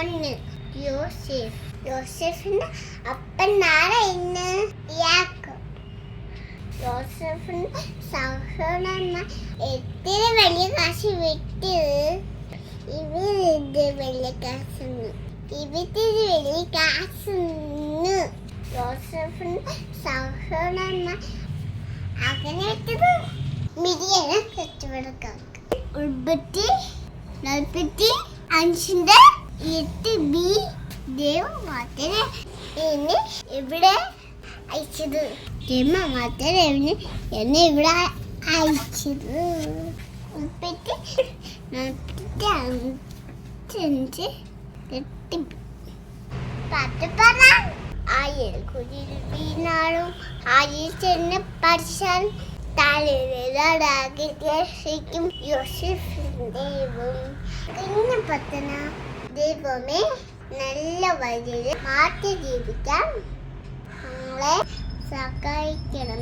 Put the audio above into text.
ഒന്ന് യോസേഫ്. യോസേഫിന്റെ അപ്പനാണ് ഇന്ന് യാക്കോബ്. യോസേഫിന്റെ സഹോദരന്മാർ എത്ര വലിയ കാശ് വിറ്റ് ഇവരിത് വലിയ കാശ് യോസേഫിന്റെ സഹോദരന്മാർ അങ്ങനെ വിറ്റത് മിരിയനെ കെട്ടിടക്കാർക്ക്. 45:8 ദൈവം മാത്രമേ എന്നെ ഇവിടെ അയച്ചത്. ദൈവം മാത്രമേ എന്നെ ഇവിടെ അയച്ചത്. 45:8 പാട്ട് പാടാൻ ആയിൽ കുതിരുന്നാളും ആയിൽ ചെന്ന് പഠിച്ചാൽ തലയിലാകിക്കും യോസേഫിന്റെ ദൈവം. ഇന്ന് പത്തന ദൈവമേ നല്ല വഴിയിൽ മാറ്റി ജീവിക്കാൻ നമ്മളെ സഹായിക്കണം.